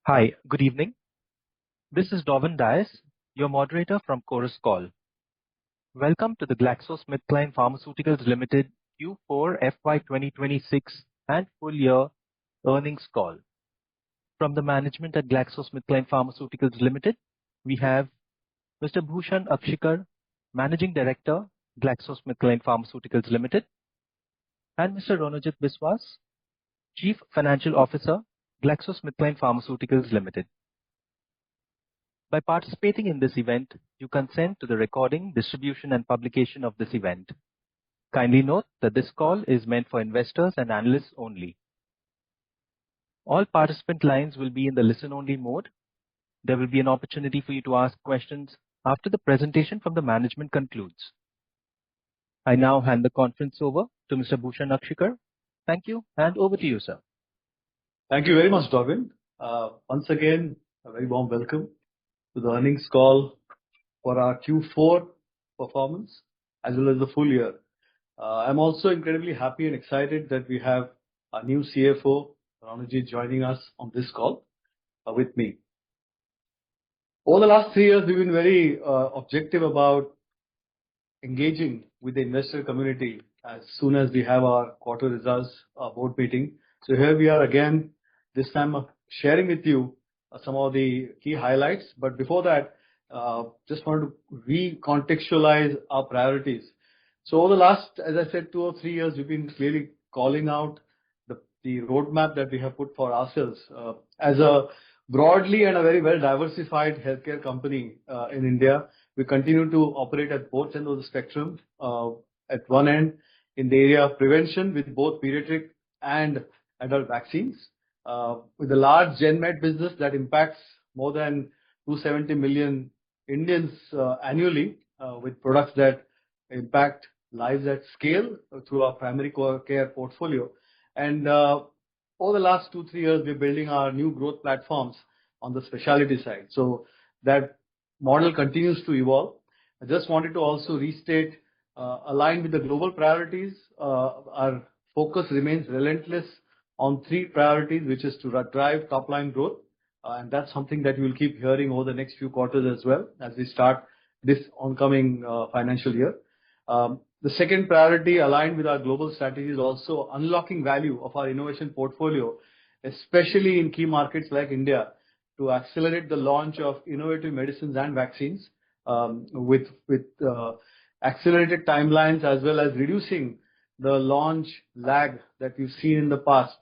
Hi, good evening. This is Dovan Dias, your moderator from Concall. Welcome to the GlaxoSmithKline Pharmaceuticals Limited Q4 FY26 and full year earnings call. From the management at GlaxoSmithKline Pharmaceuticals Limited, we have Mr. Bhushan Akshikar, Managing Director, GlaxoSmithKline Pharmaceuticals Limited, and Mr. Ronajit Biswas, Chief Financial Officer, GlaxoSmithKline Pharmaceuticals Limited. By participating in this event, you consent to the recording, distribution, and publication of this event. Kindly note that this call is meant for investors and analysts only. All participant lines will be in the listen-only mode. There will be an opportunity for you to ask questions after the presentation from the management concludes. I now hand the conference over to Mr. Bhushan Akshikar. Thank you, and over to you, sir. Thank you very much, Dovan. Once again, a very warm welcome to the earnings call for our Q4 performance as well as the full year. I'm also incredibly happy and excited that we have our new CFO, Ronajit, joining us on this call with me. Over the last 3 years, we've been very objective about engaging with the investor community as soon as we have our quarter results board meeting. So here we are again, this time sharing with you some of the key highlights. But before that, just wanted to recontextualize our priorities. So over the last, as I said, 2 or 3 years, we've been clearly calling out the roadmap that we have put for ourselves as a broadly and a very well diversified healthcare company in India. We continue to operate at both ends of the spectrum. At one end, in the area of prevention with both pediatric and adult vaccines, with a large GenMed business that impacts more than 270 million Indians annually, with products that impact lives at scale through our primary care portfolio. And over the last 2-3 years, we're building our new growth platforms on the specialty side. So that model continues to evolve. I just wanted to also restate, aligned with the global priorities, our focus remains relentless on 3 priorities, which is to drive top line growth. And that's something that you will keep hearing over the next few quarters as well as we start this oncoming financial year. The second priority aligned with our global strategy is also unlocking value of our innovation portfolio, especially in key markets like India, to accelerate the launch of innovative medicines and vaccines with accelerated timelines as well as reducing the launch lag that we've seen in the past.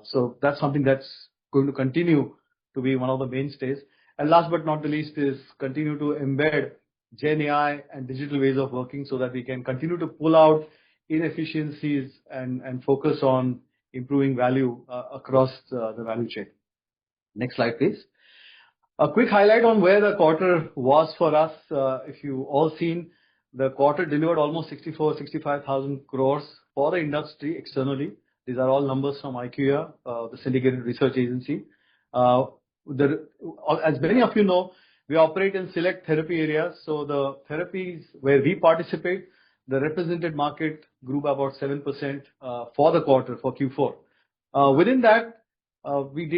So that's something that's going to continue to be one of the mainstays. And last but not the least is continue to embed Gen AI and digital ways of working so that we can continue to pull out inefficiencies and focus on improving value across the value chain. Next slide, please. A quick highlight on where the quarter was for us. If you all seen, the quarter delivered almost 65,000 crores for the industry externally. These are all numbers from IQVIA, the syndicated research agency. As many of you know, we operate in select therapy areas. So the therapies where we participate, the represented market grew by about 7% for the quarter for Q4. Within that, we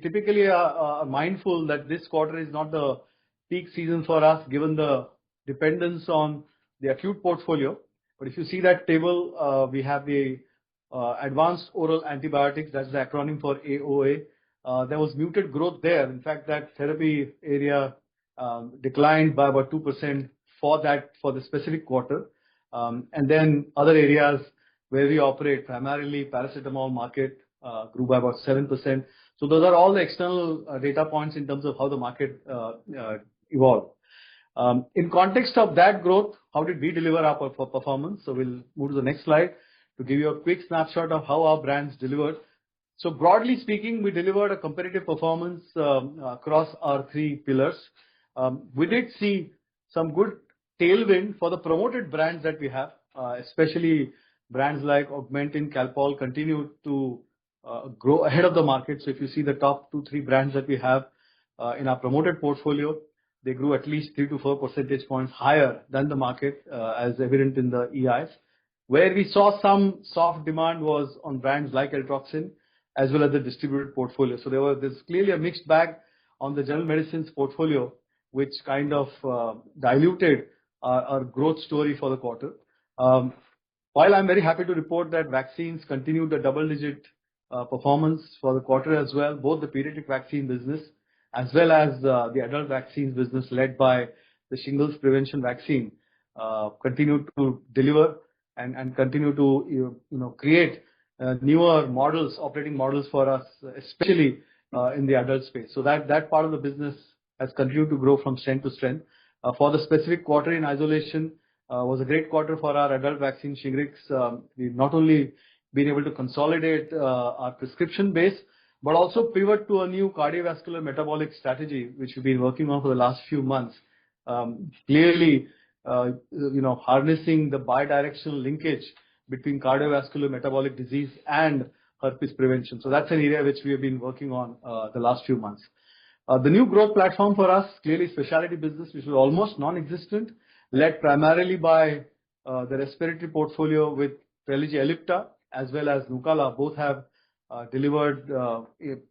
typically are mindful that this quarter is not the peak season for us given the dependence on the acute portfolio. But if you see that table, we have the advanced oral antibiotics, that's the acronym for AOA. There was muted growth there. In fact, that therapy area declined by about 2% for the specific quarter. And then other areas where we operate, primarily paracetamol market, grew by about 7%. So those are all the external data points in terms of how the market evolved. In context of that growth, how did we deliver our performance? So we'll move to the next slide to give you a quick snapshot of how our brands delivered. So broadly speaking, we delivered a competitive performance across our 3 pillars. We did see some good tailwind for the promoted brands that we have, especially brands like Augmentin, Calpol continue to grow ahead of the market. So if you see the top 2-3 brands that we have in our promoted portfolio, they grew at least 3 to 4 percentage points higher than the market, as evident in the EIs. Where we saw some soft demand was on brands like Eltroxin as well as the distributed portfolio. So there's clearly a mixed bag on the general medicines portfolio, which kind of diluted our growth story for the quarter. While I'm very happy to report that vaccines continued the double-digit performance for the quarter as well, both the pediatric vaccine business as well as the adult vaccines business led by the shingles prevention vaccine continued to deliver and continue to create newer models, operating models for us, especially in the adult space. So that part of the business has continued to grow from strength to strength. For the specific quarter in isolation, was a great quarter for our adult vaccine Shingrix. We've not only been able to consolidate our prescription base, but also pivot to a new cardiovascular metabolic strategy, which we've been working on for the last few months. Clearly, harnessing the bidirectional linkage between cardiovascular metabolic disease and herpes prevention. So that's an area which we have been working on the last few months. The new growth platform for us, clearly specialty business, which was almost non-existent, led primarily by the respiratory portfolio with Trelegy Ellipta as well as Nucala. Both have delivered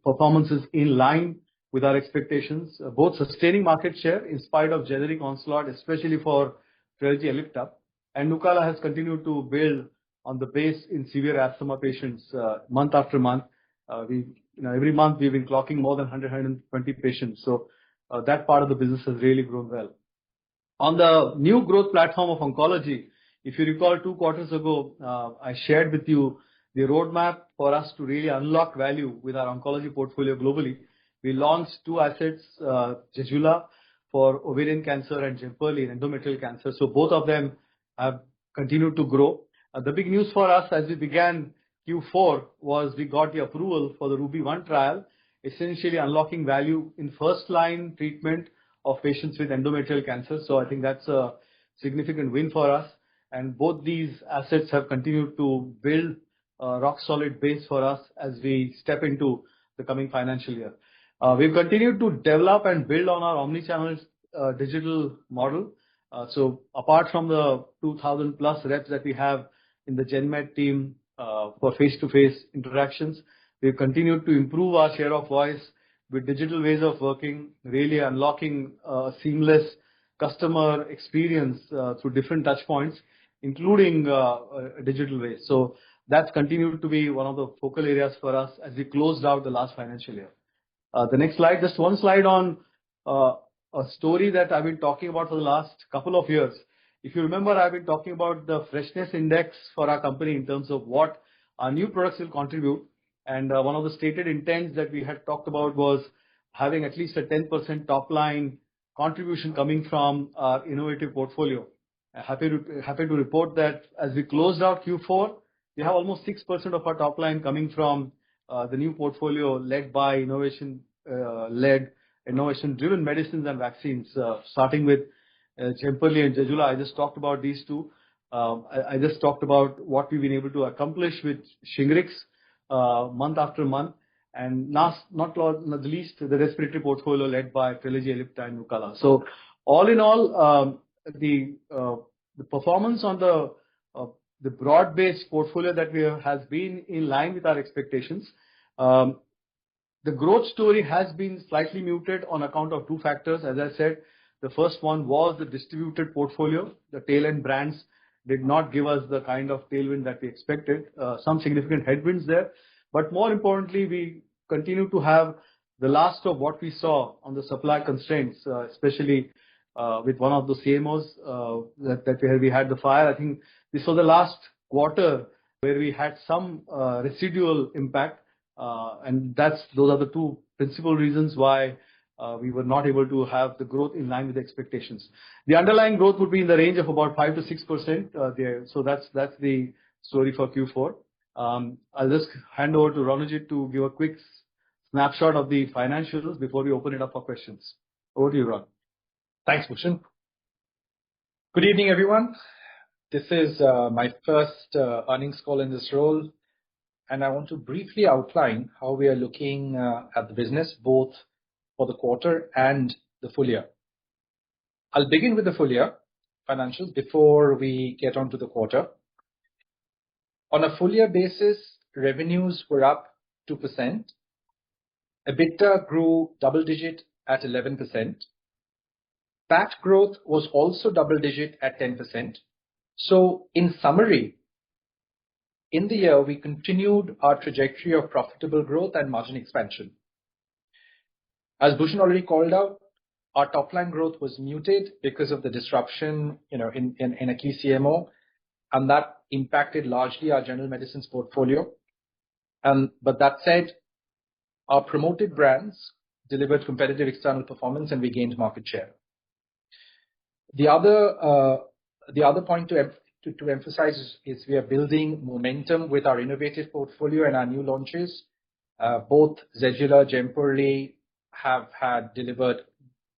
performances in line with our expectations, both sustaining market share in spite of generic onslaught, especially for Trelegy Ellipta. And Nucala has continued to build on the base in severe asthma patients month after month. Every month we've been clocking more than 120 patients. So that part of the business has really grown well. On the new growth platform of oncology, if you recall 2 quarters ago, I shared with you the roadmap for us to really unlock value with our oncology portfolio globally. We launched 2 assets, Zejula for ovarian cancer and Jemperli in endometrial cancer. So both of them have continued to grow. The big news for us as we began Q4 was we got the approval for the Ruby 1 trial, essentially unlocking value in first-line treatment of patients with endometrial cancer. So I think that's a significant win for us. And both these assets have continued to build a rock-solid base for us as we step into the coming financial year. We've continued to develop and build on our omni-channel digital model. So apart from the 2,000 plus reps that we have in the GenMed team for face-to-face interactions, we've continued to improve our share of voice with digital ways of working, really unlocking a seamless customer experience through different touch points, including digital ways. So that's continued to be one of the focal areas for us as we closed out the last financial year. The next slide, just one slide on a story that I've been talking about for the last couple of years. If you remember, I've been talking about the freshness index for our company in terms of what our new products will contribute. And one of the stated intents that we had talked about was having at least a 10% top line contribution coming from our innovative portfolio. Happy to report that as we closed out Q4, we have almost 6% of our top line coming from the new portfolio led by innovation-driven medicines and vaccines, starting with Jemperli and Zejula. I just talked about these 2. I just talked about what we've been able to accomplish with Shingrix month after month, and last not the least, the respiratory portfolio led by Trelegy Ellipta and Nucala. So all in all, the performance on the broad-based portfolio that we have has been in line with our expectations. The growth story has been slightly muted on account of 2 factors. As I said, the first one was the distributed portfolio. The tail-end brands did not give us the kind of tailwind that we expected. Some significant headwinds there. But more importantly, we continue to have the last of what we saw on the supply constraints, especially with one of the CMOs that we had the fire. I think this was the last quarter where we had some residual impact. And those are the 2 principal reasons why we were not able to have the growth in line with expectations. The underlying growth would be in the range of about 5 to 6% there. So that's the story for Q4. I'll just hand over to Ranujit to give a quick snapshot of the financials before we open it up for questions. Over to you, Ron. Thanks, Bhushan. Good evening, everyone. This is my first earnings call in this role, and I want to briefly outline how we are looking at the business, both for the quarter and the full year. I'll begin with the full year financials before we get on to the quarter. On a full year basis, revenues were up 2%. EBITDA grew double-digit at 11%. PAT growth was also double-digit at 10%. So in summary, in the year, we continued our trajectory of profitable growth and margin expansion. As Bhushan already called out, our top-line growth was muted because of the disruption, in a key CMO, and that impacted largely our general medicines portfolio. But that said, our promoted brands delivered competitive external performance, and we gained market share. The other point to emphasize is we are building momentum with our innovative portfolio and our new launches. Both Zejula, Jemperli have had delivered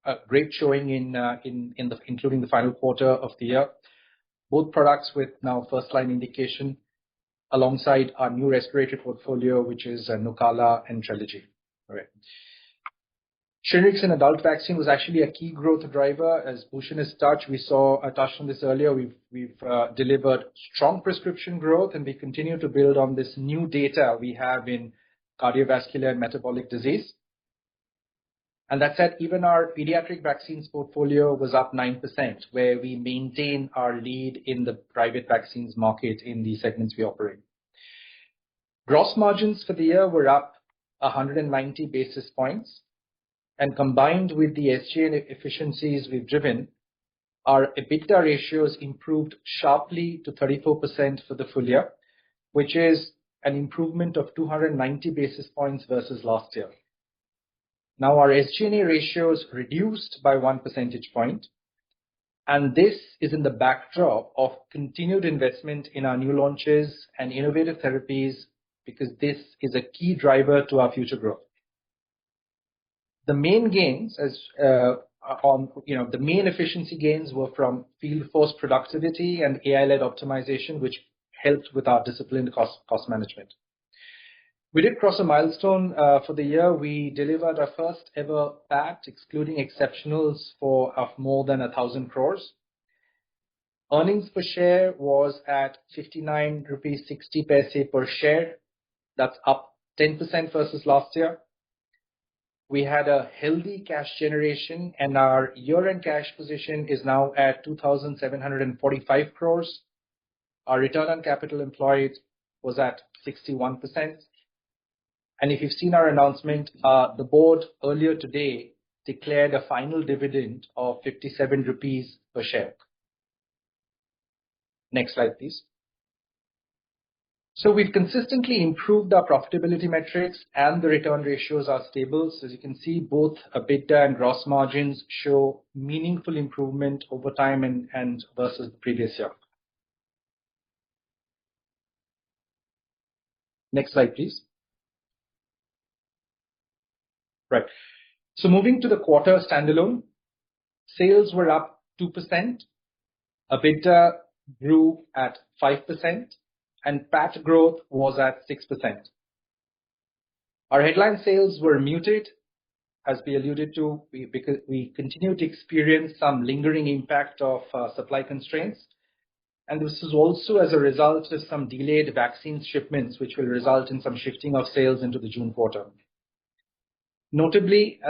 a great showing including the final quarter of the year. Both products with now first-line indication, alongside our new respiratory portfolio, which is Nucala and Trelegy. All right. Shingrix and adult vaccine was actually a key growth driver. As Bhushan has touched, I touched on this earlier. We've delivered strong prescription growth, and we continue to build on this new data we have in cardiovascular and metabolic disease. And that said, even our pediatric vaccines portfolio was up 9%, where we maintain our lead in the private vaccines market in the segments we operate. Gross margins for the year were up 190 basis points, and combined with the SG&A efficiencies we've driven, our EBITDA ratios improved sharply to 34% for the full year, which is an improvement of 290 basis points versus last year. Now, our SG&A ratios reduced by 1 percentage point, and this is in the backdrop of continued investment in our new launches and innovative therapies, because this is a key driver to our future growth. The main gains, the main efficiency gains were from field force productivity and AI-led optimization, which helped with our disciplined cost management. We did cross a milestone for the year. We delivered our first ever PAT, excluding exceptionals, of more than 1,000 crores. Earnings per share was at 59.60 rupees per share. That's up 10% versus last year. We had a healthy cash generation, and our year-end cash position is now at 2,745 crores. Our return on capital employed was at 61%. And if you've seen our announcement, the board earlier today declared a final dividend of 57 rupees per share. Next slide, please. So we've consistently improved our profitability metrics, and the return ratios are stable. So as you can see, both EBITDA and gross margins show meaningful improvement over time and versus the previous year. Next slide, please. Right. So moving to the quarter standalone, sales were up 2%. EBITDA grew at 5%, and PAT growth was at 6%. Our headline sales were muted, as we alluded to, because we continue to experience some lingering impact of supply constraints. And this is also as a result of some delayed vaccine shipments, which will result in some shifting of sales into the June quarter. Notably,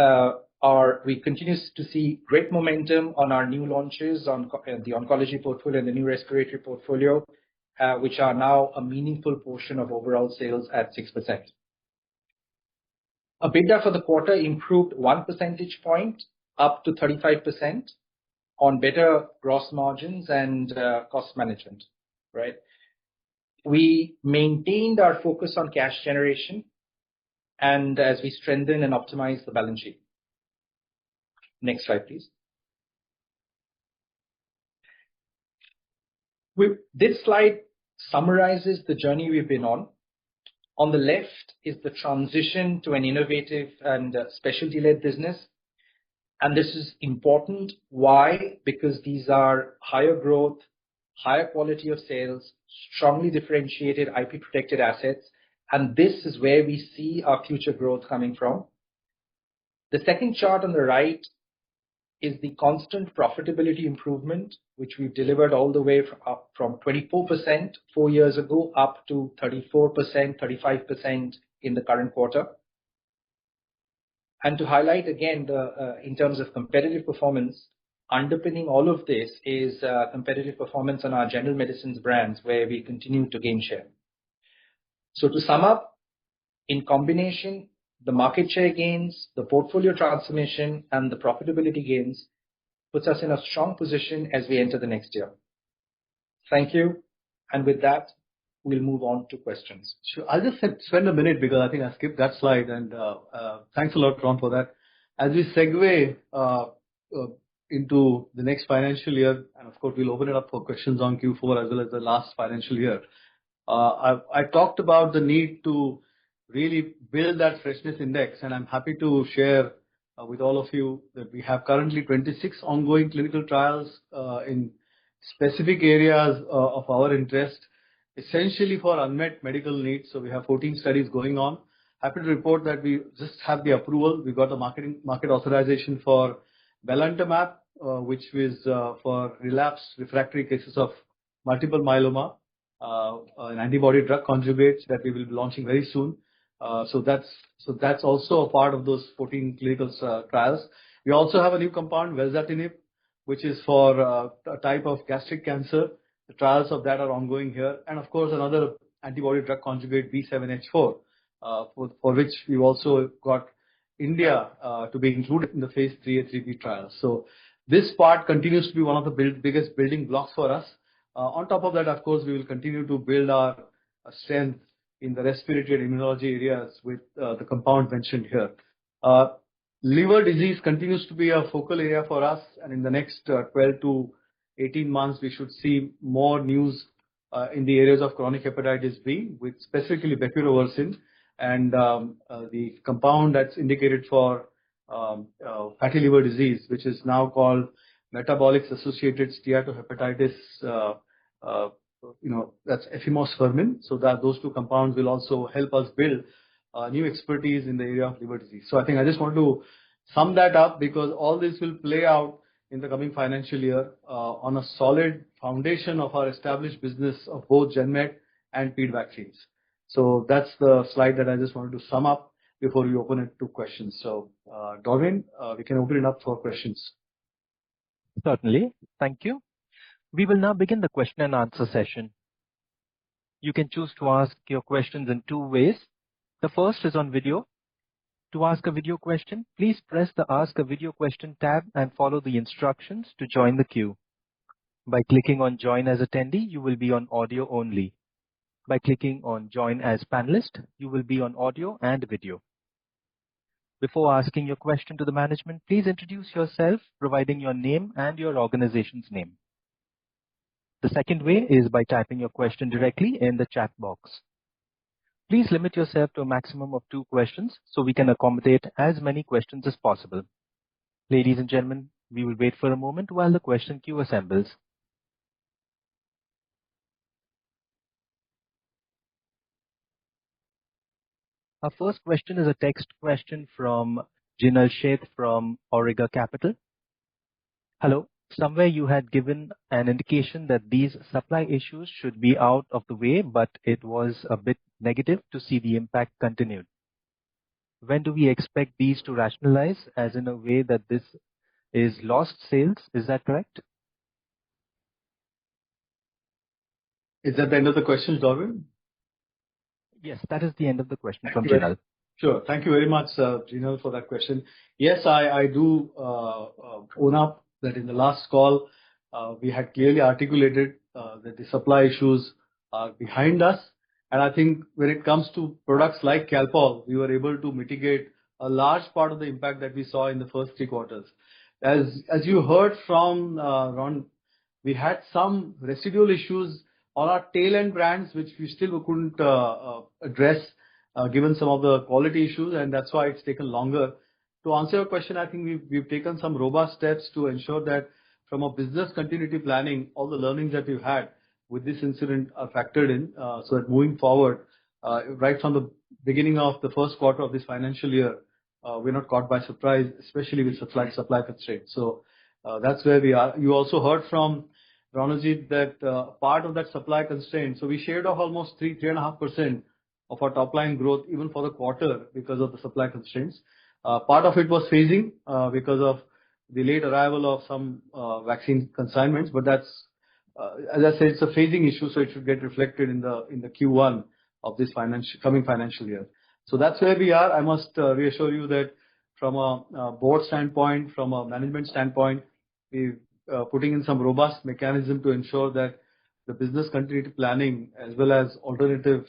we continue to see great momentum on our new launches on the oncology portfolio and the new respiratory portfolio, which are now a meaningful portion of overall sales at 6%. EBITDA for the quarter improved 1 percentage point, up to 35%, on better gross margins and cost management. Right? We maintained our focus on cash generation, and as we strengthen and optimize the balance sheet. Next slide, please. This slide summarizes the journey we've been on. On the left is the transition to an innovative and specialty-led business. And this is important. Why? Because these are higher growth, higher quality of sales, strongly differentiated IP-protected assets. And this is where we see our future growth coming from. The second chart on the right is the constant profitability improvement, which we've delivered all the way from 24% 4 years ago up to 34%, 35% in the current quarter. And to highlight again, in terms of competitive performance, underpinning all of this is competitive performance on our general medicines brands, where we continue to gain share. So to sum up, in combination, the market share gains, the portfolio transformation, and the profitability gains puts us in a strong position as we enter the next year. Thank you. And with that, we'll move on to questions. Sure. I'll just spend a minute because I think I skipped that slide, and thanks a lot, Ron, for that. As we segue into the next financial year, and of course we'll open it up for questions on Q4 as well as the last financial year. I talked about the need to really build that freshness index, and I'm happy to share with all of you that we have currently 26 ongoing clinical trials in specific areas of our interest, essentially for unmet medical needs. So we have 14 studies going on. Happy to report that we just have the approval. We got the market authorization for belantamab, which is for relapsed refractory cases of multiple myeloma, an antibody drug conjugate that we will be launching very soon. So that's also a part of those 14 clinical trials. We also have a new compound, velzatinib, which is for a type of gastric cancer. The trials of that are ongoing here, and of course another antibody drug conjugate, B7H4, for which we've also got India to be included in the phase 3A, 3B trials. So this part continues to be one of the biggest building blocks for us. On top of that, of course, we will continue to build our strength in the respiratory and immunology areas with the compound mentioned here. Liver disease continues to be a focal area for us, and in the next 12 to 18 months, we should see more news in the areas of chronic hepatitis B, with specifically bepirovirsen, and the compound that's indicated for fatty liver disease, which is now called metabolic associated steatohepatitis. That's efimosfermin. So that those two compounds will also help us build new expertise in the area of liver disease. So I think I just want to sum that up, because all this will play out in the coming financial year on a solid foundation of our established business of both GenMed and Ped vaccines. So that's the slide that I just wanted to sum up before we open it to questions. So Dorwin, we can open it up for questions. Certainly. Thank you. We will now begin the question and answer session. You can choose to ask your questions in two ways. The first is on video. To ask a video question, please press the Ask a Video Question tab and follow the instructions to join the queue. By clicking on Join as Attendee, you will be on audio only. By clicking on Join as Panelist, you will be on audio and video. Before asking your question to the management, please introduce yourself, providing your name and your organization's name. The second way is by typing your question directly in the chat box. Please limit yourself to a maximum of 2 questions so we can accommodate as many questions as possible. Ladies and gentlemen, we will wait for a moment while the question queue assembles. Our first question is a text question from Jinal Sheth from Auriga Capital. Hello. Somewhere you had given an indication that these supply issues should be out of the way, but it was a bit negative to see the impact continued. When do we expect these to rationalize, as in a way that this is lost sales? Is that correct? Is that the end of the question, Dorwin? Yes, that is the end of the question from Jinal. Sure. Thank you very much, Jinal, for that question. Yes, I do own up that in the last call, we had clearly articulated that the supply issues are behind us. And I think when it comes to products like Calpol, we were able to mitigate a large part of the impact that we saw in the first 3 quarters. As you heard from Ron, we had some residual issues on our tail end brands, which we still couldn't address given some of the quality issues, and that's why it's taken longer. To answer your question, I think we've taken some robust steps to ensure that from a business continuity planning, all the learnings that we've had with this incident are factored in, so that moving forward, right from the beginning of the first quarter of this financial year, we're not caught by surprise, especially with supply constraints. So that's where we are. You also heard from Ronajit that part of that supply constraint, so we shaved off almost 3.5% of our top line growth even for the quarter because of the supply constraints. Part of it was phasing because of the late arrival of some vaccine consignments, but that's, as I said, it's a phasing issue, so it should get reflected in the Q1 of this coming financial year. So that's where we are. I must reassure you that from a board standpoint, from a management standpoint, we're putting in some robust mechanism to ensure that the business continuity planning as well as alternative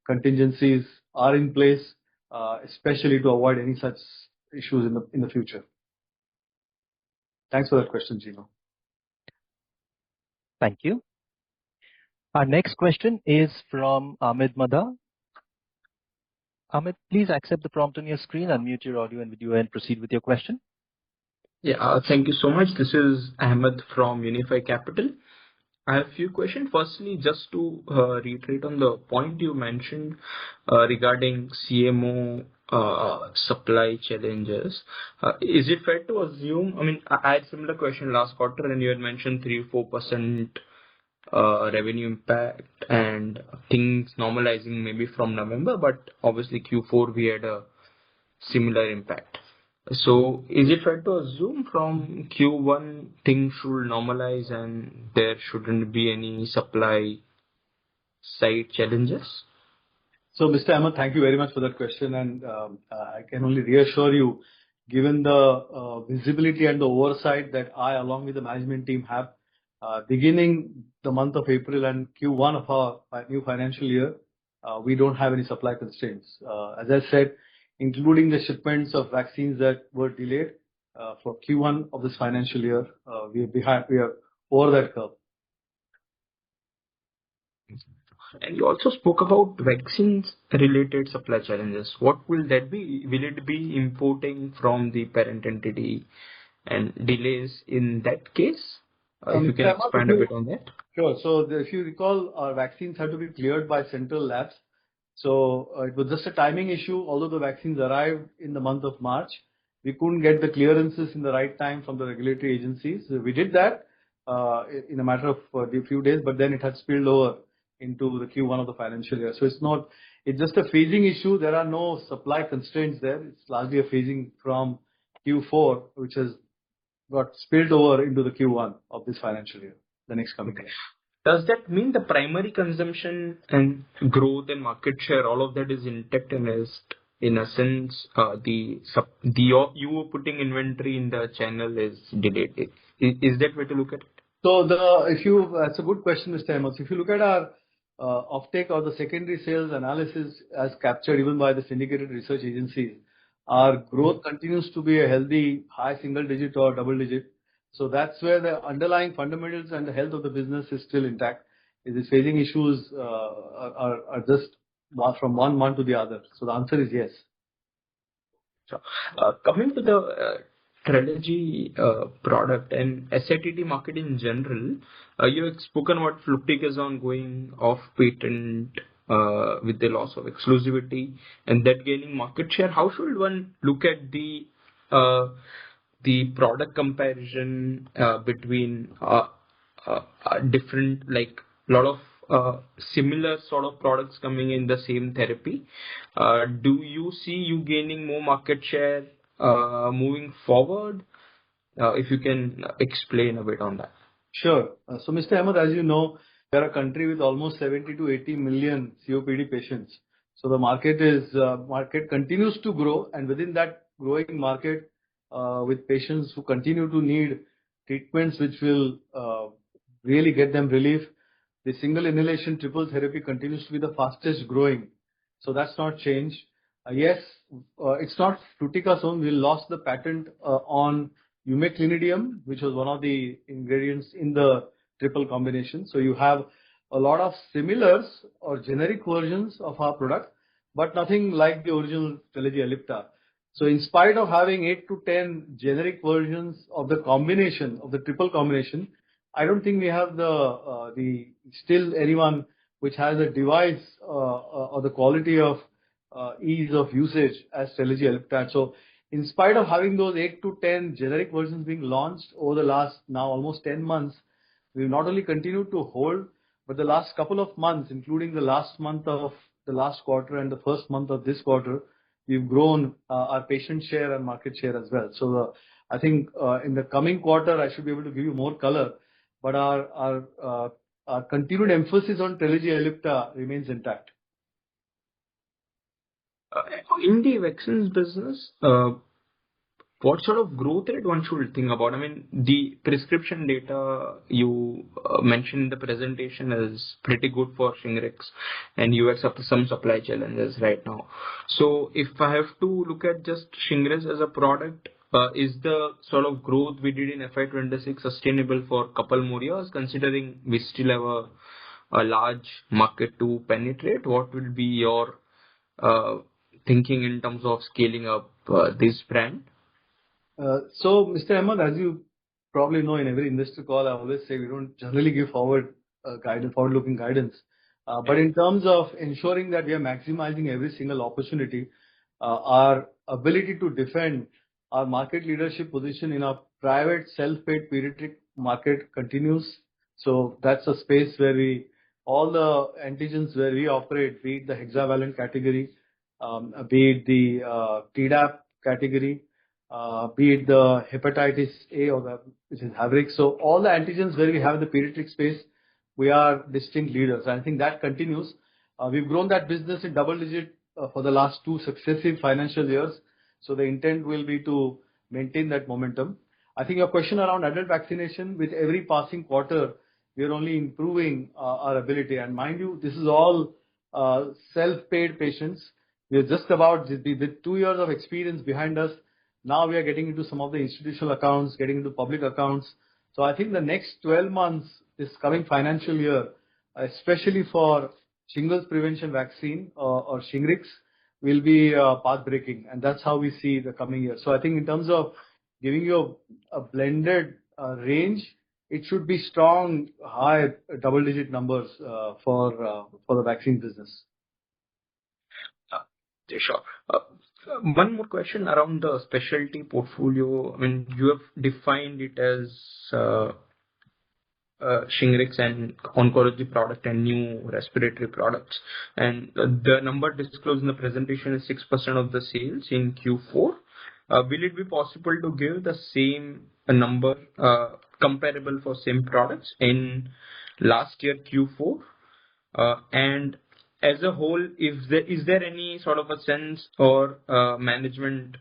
contingencies are in place, especially to avoid any such issues in the future. Thanks for that question, Gino. Thank you. Our next question is from Ahmed Madha. Ahmed, please accept the prompt on your screen, unmute your audio and video and proceed with your question. Yeah, thank you so much. This is Ahmed from Unifi Capital. I have a few questions. Firstly, just to reiterate on the point you mentioned regarding CMO supply challenges. Is it fair to assume, I mean, I had similar question last quarter and you had mentioned 3-4% revenue impact and things normalizing maybe from November, but obviously Q4 we had a similar impact. So is it fair to assume from Q1 things should normalize and there shouldn't be any supply side challenges? So, Mr. Ahmed, thank you very much for that question, and I can only reassure you, given the visibility and the oversight that I, along with the management team, have, beginning the month of April and Q1 of our new financial year, we don't have any supply constraints. As I said, including the shipments of vaccines that were delayed for Q1 of this financial year, we are over that curve. And you also spoke about vaccines-related supply challenges. What will that be? Will it be importing from the parent entity and delays in that case? If you can expand a bit on that. Sure. So if you recall, our vaccines had to be cleared by central labs. So it was just a timing issue. Although the vaccines arrived in the month of March, we couldn't get the clearances in the right time from the regulatory agencies. So we did that in a matter of a few days, but then it had spilled over into the Q1 of the financial year. So it's just a phasing issue. There are no supply constraints there. It's largely a phasing from Q4, which has got spilled over into the Q1 of this financial year, the next coming year. Does that mean the primary consumption and growth and market share, all of that is intact and is, in a sense, you were putting inventory in the channel is delayed? Is that way to look at it? So that's a good question, Mr. Ahmed. If you look at our offtake or the secondary sales analysis as captured even by the syndicated research agencies, our growth continues to be a healthy high single digit or double digit. So that's where the underlying fundamentals and the health of the business is still intact. These phasing issues are just from one month to the other. So the answer is yes. So, coming to the Trelegy product and SITD market in general, you have spoken about fluticasone going off patent with the loss of exclusivity and that gaining market share. How should one look at the product comparison between different, like a lot of similar sort of products coming in the same therapy? Do you see you gaining more market share moving forward? If you can explain a bit on that. Sure. So, Mr. Ahmed, as you know, we are a country with almost 70 to 80 million COPD patients. So the market continues to grow, and within that growing market, with patients who continue to need treatments which will really get them relief, the single inhalation triple therapy continues to be the fastest growing. So that's not changed. Yes, it's not fluticasone. We lost the patent on umeclinidium, which was one of the ingredients in the triple combination. So you have a lot of similars or generic versions of our product, but nothing like the original Trelegy Ellipta. So in spite of having 8 to 10 generic versions of the combination, of the triple combination, I don't think we have still anyone which has a device or the quality of ease of usage as Trelegy Ellipta. So in spite of having those 8 to 10 generic versions being launched over the last now almost 10 months, we've not only continued to hold, but the last couple of months, including the last month of the last quarter and the first month of this quarter, we've grown our patient share and market share as well. So I think in the coming quarter, I should be able to give you more color, but our continued emphasis on Trelegy Ellipta remains intact. In the vaccines business, what sort of growth rate one should think about? I mean, the prescription data you mentioned in the presentation is pretty good for Shingrix, and you have some supply challenges right now. So if I have to look at just Shingrix as a product, is the sort of growth we did in FY26 sustainable for a couple more years, considering we still have a large market to penetrate? What will be your thinking in terms of scaling up this brand? So, Mr. Ahmed, as you probably know, in every investor call, I always say we don't generally give forward-looking guidance. But in terms of ensuring that we are maximizing every single opportunity, our ability to defend our market leadership position in our private self-paid pediatric market continues. So that's a space where all the antigens where we operate, be it the hexavalent category, be it the Tdap category, be it the hepatitis A which is Havrix. So all the antigens where we have in the pediatric space, we are distinct leaders. And I think that continues. We've grown that business in double digit for the last 2 successive financial years. So the intent will be to maintain that momentum. I think your question around adult vaccination, with every passing quarter, we are only improving our ability. And mind you, this is all self-paid patients. We are just about, with 2 years of experience behind us, now we are getting into some of the institutional accounts, getting into public accounts. So I think the next 12 months, this coming financial year, especially for shingles prevention vaccine or Shingrix, will be path-breaking. And that's how we see the coming year. So I think in terms of giving you a blended range, it should be strong, high double-digit numbers for the vaccine business. Sure. One more question around the specialty portfolio. I mean, you have defined it as Shingrix and oncology product and new respiratory products. And the number disclosed in the presentation is 6% of the sales in Q4. Will it be possible to give the same number comparable for same products in last year Q4? And as a whole, is there any sort of a sense or management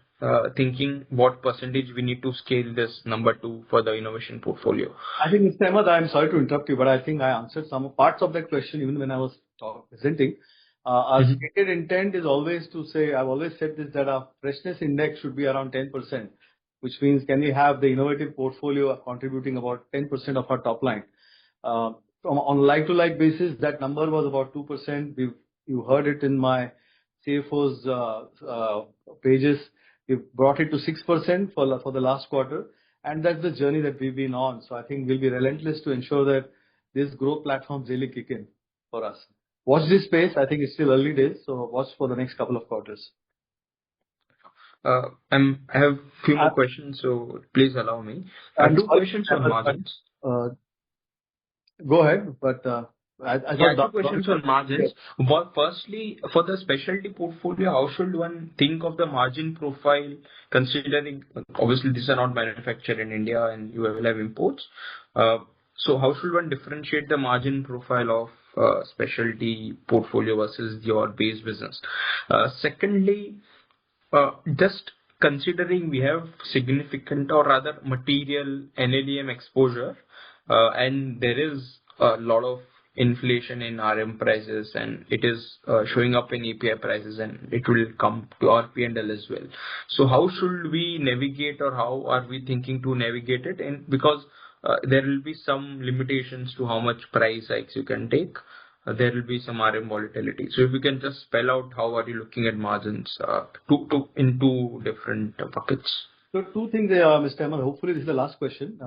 thinking what percentage we need to scale this number to for the innovation portfolio? I think, Mr. Ahmed, I'm sorry to interrupt you, but I think I answered some parts of that question even when I was presenting. Our stated intent is always to say, I've always said this, that our freshness index should be around 10%, which means can we have the innovative portfolio contributing about 10% of our top line. On like-to-like basis, that number was about 2%. You heard it in my CFO's pages. We've brought it to 6% for the last quarter. And that's the journey that we've been on. So I think we'll be relentless to ensure that these growth platforms really kick in for us. Watch this space. I think it's still early days. So watch for the next couple of quarters. I have a few more questions, so please allow me. 2 questions on margins. Go ahead, but I 2 questions on margins. Well, firstly, for the specialty portfolio, how should one think of the margin profile, considering obviously these are not manufactured in India and you will have imports? So how should one differentiate the margin profile of specialty portfolio versus your base business? Secondly, just considering we have significant or rather material NLEM exposure, and there is a lot of inflation in RM prices, and it is showing up in API prices, and it will come to our P&L as well. So how should we navigate, or how are we thinking to navigate it? And because there will be some limitations to how much price hikes you can take, there will be some RM volatility. So if you can just spell out how are you looking at margins in 2 different buckets. So 2 things there, Mr. Ahmed. Hopefully this is the last question.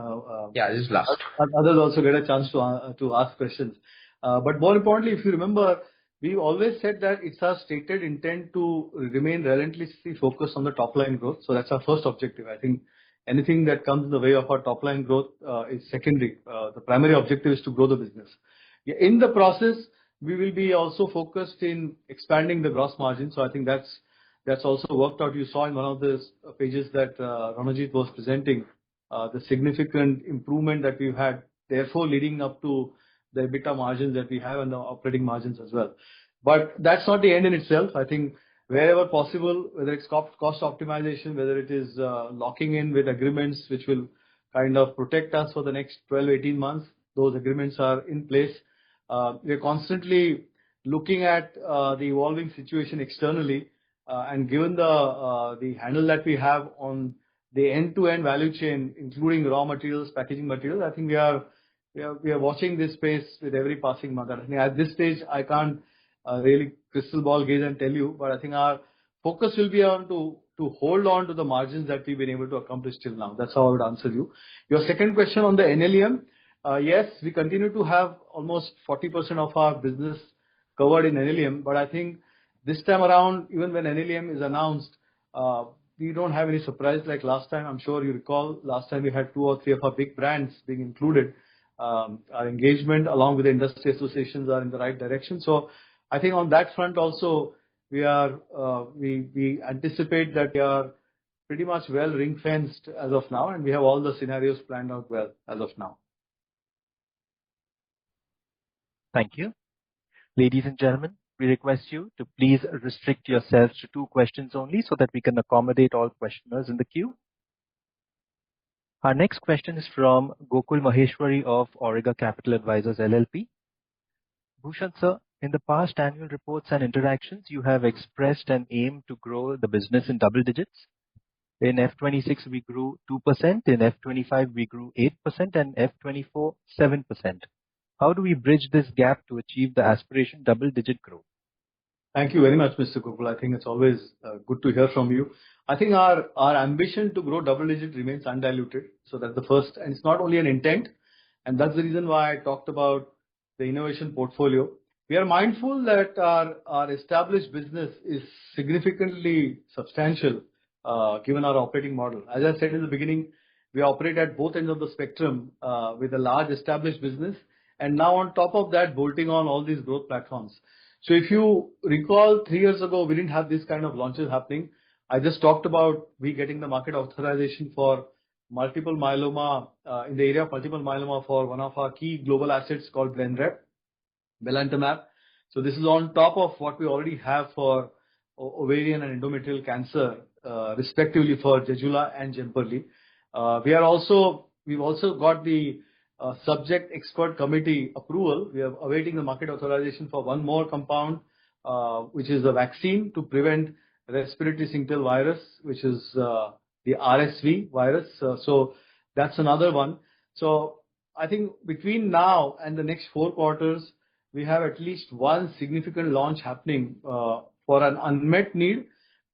Yeah, this is last. Others also get a chance to ask questions. But more importantly, if you remember, we've always said that it's our stated intent to remain relentlessly focused on the top line growth. So that's our first objective. I think anything that comes in the way of our top line growth is secondary. The primary objective is to grow the business. In the process, we will be also focused in expanding the gross margin. So I think that's also worked out. You saw in one of the pages that Ranajit was presenting the significant improvement that we've had, therefore leading up to the EBITDA margins that we have and the operating margins as well. But that's not the end in itself. I think wherever possible, whether it's cost optimization, whether it is locking in with agreements which will kind of protect us for the next 12, 18 months, those agreements are in place. We're constantly looking at the evolving situation externally, and given the handle that we have on the end-to-end value chain, including raw materials, packaging materials, I think we are watching this space with every passing month. I think at this stage, I can't really crystal ball gaze and tell you, but I think our focus will be on to hold on to the margins that we've been able to accomplish till now. That's how I would answer you. Your second question on the NLEM, yes, we continue to have almost 40% of our business covered in NLEM, but I think this time around, even when NLEM is announced, we don't have any surprise like last time. I'm sure you recall last time we had 2 or 3 of our big brands being included. Our engagement along with the industry associations are in the right direction. So I think on that front also, we anticipate that we are pretty much well ring-fenced as of now, and we have all the scenarios planned out well as of now. Thank you. Ladies and gentlemen, we request you to please restrict yourselves to 2 questions only so that we can accommodate all questioners in the queue. Our next question is from Gokul Maheshwari of Auriga Capital Advisors LLP. Bhushan sir, in the past annual reports and interactions, you have expressed an aim to grow the business in double digits. In F26, we grew 2%. In F25, we grew 8%, and F24, 7%. How do we bridge this gap to achieve the aspiration double-digit growth? Thank you very much, Mr. Gokul. I think it's always good to hear from you. I think our ambition to grow double-digit remains undiluted. So that's the first, and it's not only an intent, and that's the reason why I talked about the innovation portfolio. We are mindful that our established business is significantly substantial given our operating model. As I said in the beginning, we operate at both ends of the spectrum with a large established business, and now on top of that, bolting on all these growth platforms. So if you recall, 3 years ago, we didn't have this kind of launches happening. I just talked about we getting the market authorization for multiple myeloma, in the area of multiple myeloma for one of our key global assets called Blenrep, belantamab. So this is on top of what we already have for ovarian and endometrial cancer, respectively for Zejula and Jemperli. We've also got the subject expert committee approval. We are awaiting the market authorization for one more compound, which is a vaccine to prevent respiratory syncytial virus, which is the RSV virus. So that's another one. So I think between now and the next 4 quarters, we have at least one significant launch happening for an unmet need,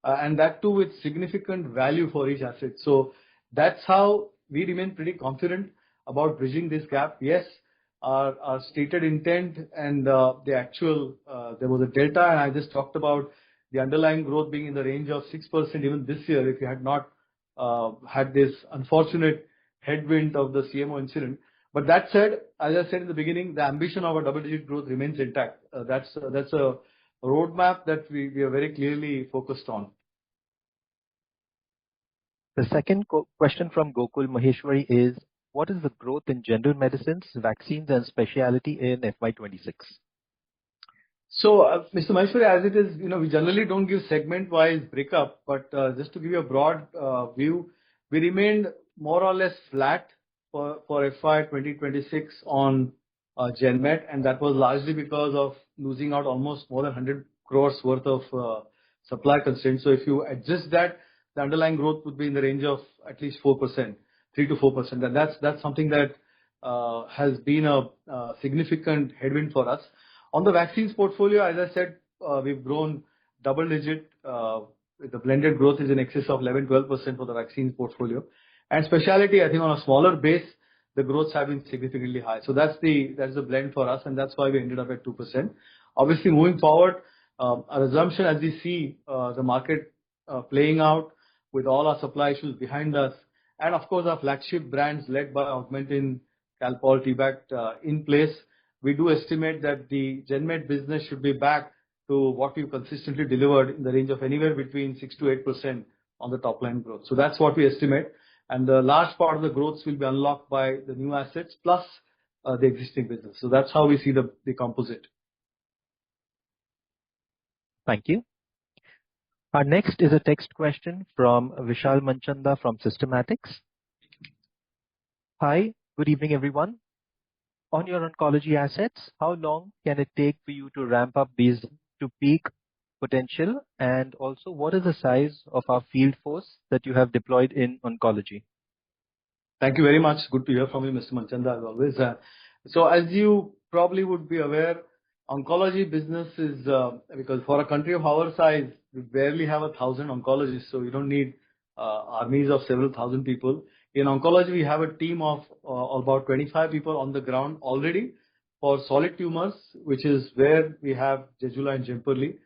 and that too with significant value for each asset. So that's how we remain pretty confident about bridging this gap. Yes, our stated intent and the actual, there was a delta, and I just talked about the underlying growth being in the range of 6% even this year if you had not had this unfortunate headwind of the CMO incident. But that said, as I said in the beginning, the ambition of our double-digit growth remains intact. That's a roadmap that we are very clearly focused on. The second question from Gokul Maheshwari is, what is the growth in general medicines, vaccines, and specialty in FY26? So, Mr. Maheshwari, as it is, we generally don't give segment-wise breakup, but just to give you a broad view, we remained more or less flat for FY 2026 on GenMed, and that was largely because of losing out almost more than 100 crores worth of supply constraints. So if you adjust that, the underlying growth would be in the range of at least 4%, 3 to 4%, and that's something that has been a significant headwind for us. On the vaccines portfolio, as I said, we've grown double-digit. The blended growth is in excess of 11-12% for the vaccines portfolio. And specialty, I think on a smaller base, the growths have been significantly high. So that's the blend for us, and that's why we ended up at 2%. Obviously, moving forward, our assumption as we see the market playing out with all our supply issues behind us, and of course our flagship brands led by Augmentin, Calpol, T-Bact in place, we do estimate that the GenMed business should be back to what we've consistently delivered in the range of anywhere between 6 to 8% on the top line growth. So that's what we estimate. And the large part of the growth will be unlocked by the new assets plus the existing business. So that's how we see the composite. Thank you. Our next is a text question from Vishal Manchanda from Systematics. Hi, good evening, everyone. On your oncology assets, how long can it take for you to ramp up these to peak potential? And also, what is the size of our field force that you have deployed in oncology? Thank you very much. Good to hear from you, Mr. Manchanda, as always. So as you probably would be aware, oncology business is, because for a country of our size, we barely have 1,000 oncologists, so we don't need armies of several thousand people. In oncology, we have a team of about 25 people on the ground already for solid tumors, which is where we have Jejula and Jemperli.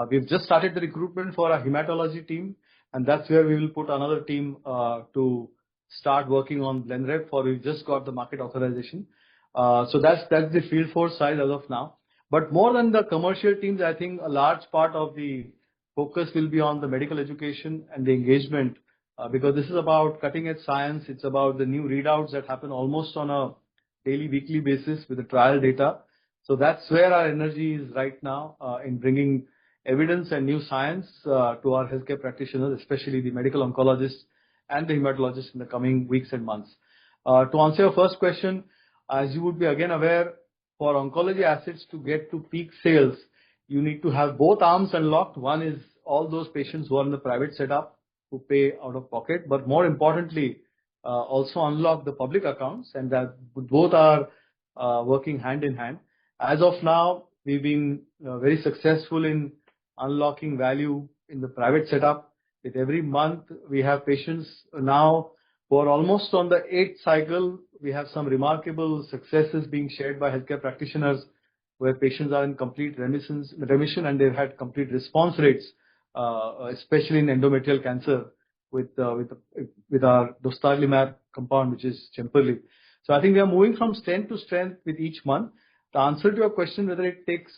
We've just started the recruitment for a hematology team, and that's where we will put another team to start working on Blenrep, for we've just got the market authorization. So that's the field force size as of now. But more than the commercial teams, I think a large part of the focus will be on the medical education and the engagement, because this is about cutting edge science. It's about the new readouts that happen almost on a daily, weekly basis with the trial data. So that's where our energy is right now, in bringing evidence and new science to our healthcare practitioners, especially the medical oncologists and the hematologists in the coming weeks and months. To answer your first question, as you would be again aware, for oncology assets to get to peak sales, you need to have both arms unlocked. One is all those patients who are in the private setup who pay out of pocket, but more importantly, also unlock the public accounts, and that both are working hand in hand. As of now, we've been very successful in unlocking value in the private setup. With every month, we have patients now who are almost on the 8th cycle. We have some remarkable successes being shared by healthcare practitioners where patients are in complete remission and they've had complete response rates, especially in endometrial cancer with our dostarlimab compound, which is Jemperli. So I think we are moving from strength to strength with each month. The answer to your question, whether it takes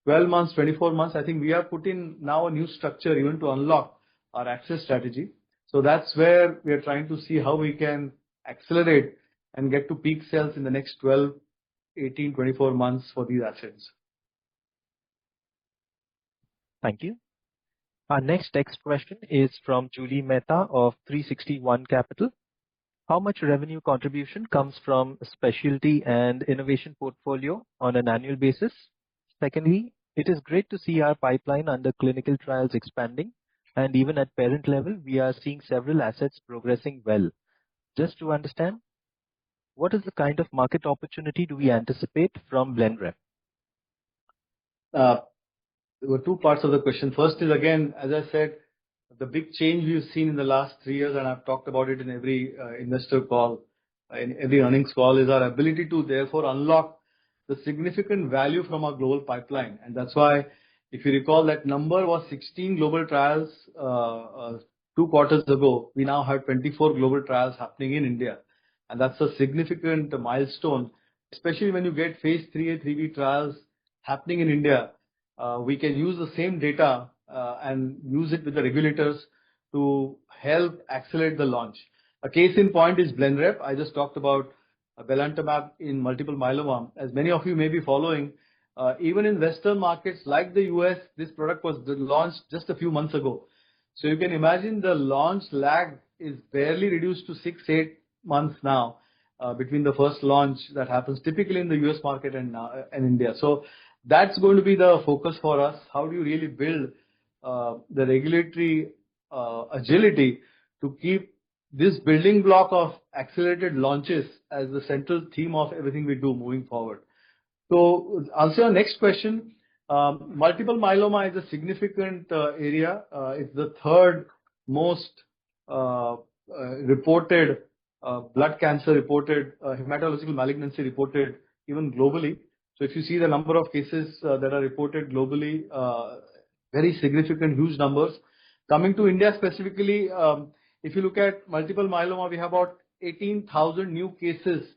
12 months, 24 months, I think we have put in now a new structure even to unlock our access strategy. So that's where we are trying to see how we can accelerate and get to peak sales in the next 12, 18, 24 months for these assets. Thank you. Our next text question is from Julie Mehta of 361 Capital. How much revenue contribution comes from specialty and innovation portfolio on an annual basis? Secondly, it is great to see our pipeline under clinical trials expanding, and even at parent level, we are seeing several assets progressing well. Just to understand, what is the kind of market opportunity do we anticipate from Blenrep? There were two parts of the question. First is, again, as I said, the big change we've seen in the last 3 years, and I've talked about it in every investor call, in every earnings call, is our ability to therefore unlock the significant value from our global pipeline. And that's why, if you recall, that number was 16 global trials 2 quarters ago. We now have 24 global trials happening in India. And that's a significant milestone, especially when you get phase 3A, 3B trials happening in India. We can use the same data and use it with the regulators to help accelerate the launch. A case in point is Blenrep. I just talked about belantamab in multiple myeloma. As many of you may be following, even in Western markets like the US, this product was launched just a few months ago. So you can imagine the launch lag is barely reduced to 6-8 months now between the first launch that happens typically in the US market and India. So that's going to be the focus for us. How do you really build the regulatory agility to keep this building block of accelerated launches as the central theme of everything we do moving forward? So answer your next question. Multiple myeloma is a significant area. It's the third most reported blood cancer reported, hematological malignancy reported even globally. So if you see the number of cases that are reported globally, very significant, huge numbers. Coming to India specifically, if you look at multiple myeloma, we have about 18,000 new cases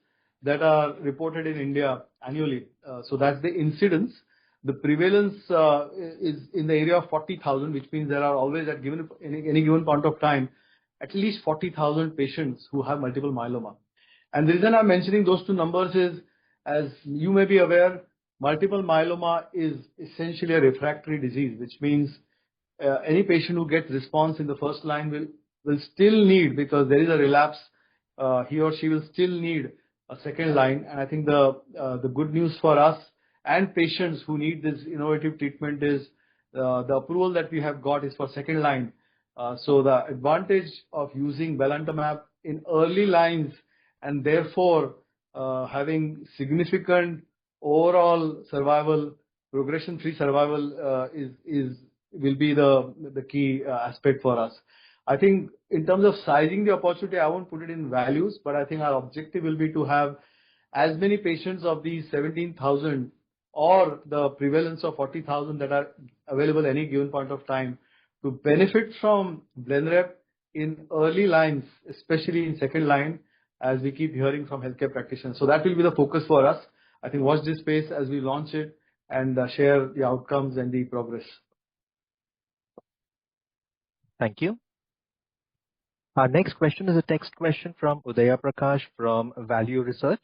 that are reported in India annually. So that's the incidence. The prevalence is in the area of 40,000, which means there are always at any given point of time at least 40,000 patients who have multiple myeloma. And the reason I'm mentioning those two numbers is, as you may be aware, multiple myeloma is essentially a refractory disease, which means any patient who gets response in the first line will still need, because there is a relapse, he or she will still need a second line. And I think the good news for us and patients who need this innovative treatment is the approval that we have got is for second line. So the advantage of using belantamab in early lines and therefore having significant overall survival, progression-free survival will be the key aspect for us. I think in terms of sizing the opportunity, I won't put it in values, but I think our objective will be to have as many patients of these 17,000 or the prevalence of 40,000 that are available at any given point of time to benefit from Blenrep in early lines, especially in second line, as we keep hearing from healthcare practitioners. So that will be the focus for us. I think watch this space as we launch it and share the outcomes and the progress. Thank you. Our next question is a text question from Udaya Prakash from Value Research.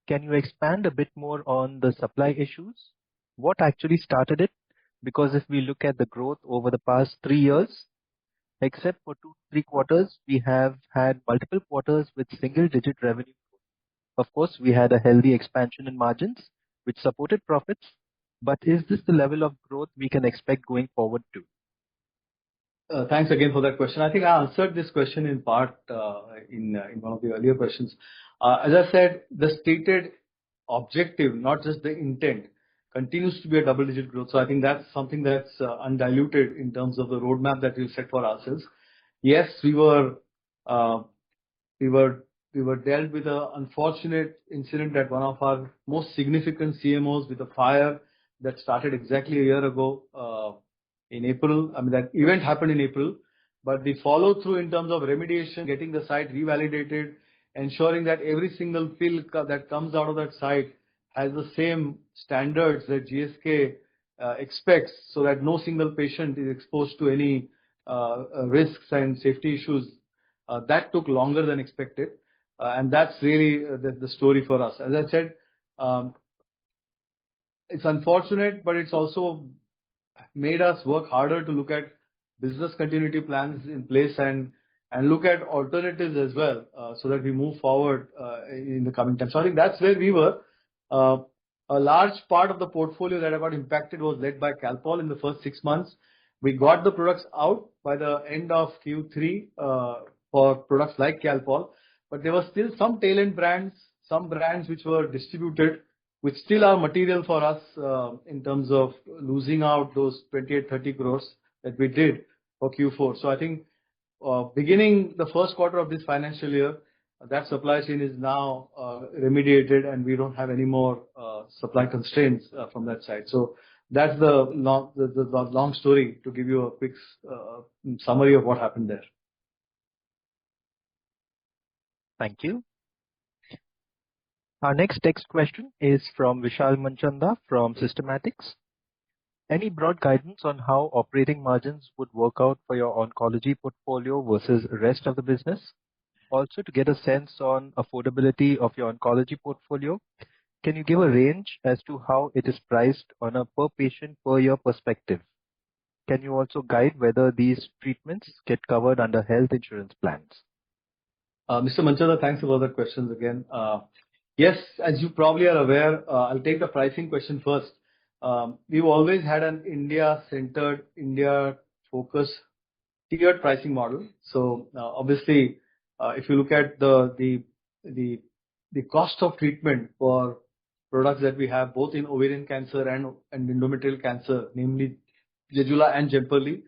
Can you expand a bit more on the supply issues? What actually started it? Because if we look at the growth over the past 3 years, except for 2-3 quarters, we have had multiple quarters with single-digit revenue growth. Of course, we had a healthy expansion in margins, which supported profits. But is this the level of growth we can expect going forward too? Thanks again for that question. I think I answered this question in part in one of the earlier questions. As I said, the stated objective, not just the intent, continues to be a double-digit growth. So I think that's something that's undiluted in terms of the roadmap that we've set for ourselves. Yes, we were dealt with an unfortunate incident at one of our most significant CMOs with a fire that started exactly a year ago in April. I mean, that event happened in April, but the follow through in terms of remediation, getting the site revalidated, ensuring that every single pill that comes out of that site has the same standards that GSK expects, so that no single patient is exposed to any risks and safety issues. That took longer than expected, and that's really the story for us. As I said, it's unfortunate, but it's also made us work harder to look at business continuity plans in place and look at alternatives as well, so that we move forward in the coming time. So I think that's where we were. A large part of the portfolio that got impacted was led by Calpol in the first 6 months. We got the products out by the end of Q3 for products like Calpol, but there were still some tail end brands, some brands which were distributed, which still are material for us in terms of losing out those 28-30 crores that we did for Q4. So I think beginning the first quarter of this financial year, that supply chain is now remediated, and we don't have any more supply constraints from that side. So that's the long story to give you a quick summary of what happened there. Thank you. Our next text question is from Vishal Manchanda from Systematics. Any broad guidance on how operating margins would work out for your oncology portfolio versus the rest of the business? Also, to get a sense on affordability of your oncology portfolio, can you give a range as to how it is priced on a per patient per year perspective? Can you also guide whether these treatments get covered under health insurance plans? Mr. Manchanda, thanks for the questions again. Yes, as you probably are aware, I'll take the pricing question first. We've always had an India-centered, India-focused tiered pricing model. So obviously, if you look at the cost of treatment for products that we have both in ovarian cancer and endometrial cancer, namely Zejula and Jemperli,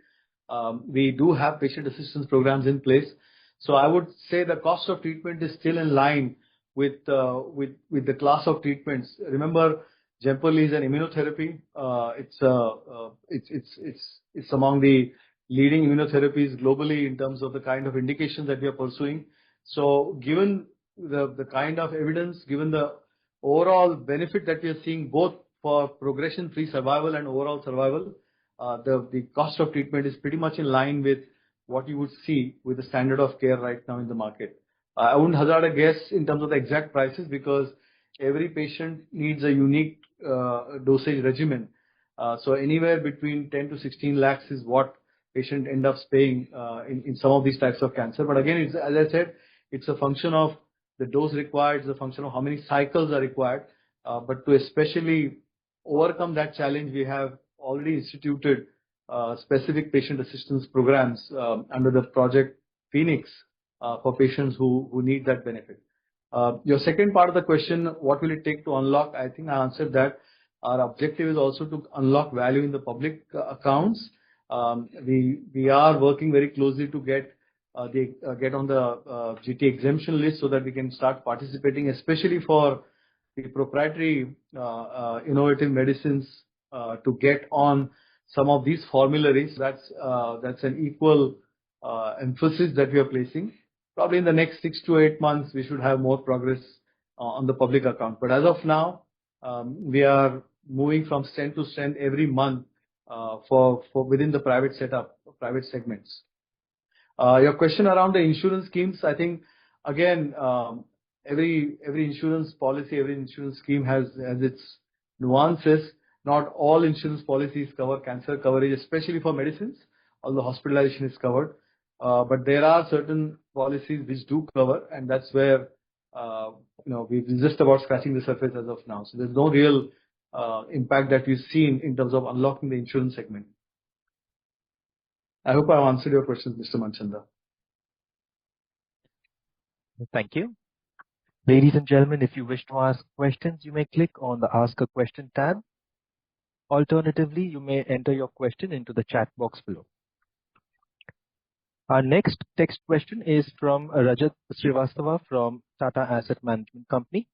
we do have patient assistance programs in place. So I would say the cost of treatment is still in line with the class of treatments. Remember, Jemperli is an immunotherapy. It's among the leading immunotherapies globally in terms of the kind of indications that we are pursuing. So given the kind of evidence, given the overall benefit that we are seeing both for progression-free survival and overall survival, the cost of treatment is pretty much in line with what you would see with the standard of care right now in the market. I wouldn't hazard a guess in terms of the exact prices because every patient needs a unique dosage regimen. So anywhere between 10 to 16 lakhs is what patient end up paying in some of these types of cancer. But again, it's, as I said, it's a function of the dose required, it's a function of how many cycles are required. But to especially overcome that challenge, we have already instituted specific patient assistance programs under the Project Phoenix for patients who need that benefit. Your second part of the question, what will it take to unlock? I think I answered that. Our objective is also to unlock value in the public accounts. We are working very closely to get on the GT exemption list so that we can start participating, especially for the proprietary innovative medicines to get on some of these formularies. That's an equal emphasis that we are placing. Probably in the next 6 to 8 months, we should have more progress on the public account. But as of now, we are moving from strength to strength every month for within the private setup, private segments. Your question around the insurance schemes, I think again, every insurance policy, every insurance scheme has its nuances. Not all insurance policies cover cancer coverage, especially for medicines, although hospitalization is covered. But there are certain policies which do cover, and that's where we're just about scratching the surface as of now. So there's no real impact that we've seen in terms of unlocking the insurance segment. I hope I've answered your questions, Mr. Manchanda. Thank you. Ladies and gentlemen, if you wish to ask questions, you may click on the Ask a Question tab. Alternatively, you may enter your question into the chat box below. Our next text question is from Rajat Srivastava from Tata Asset Management Company.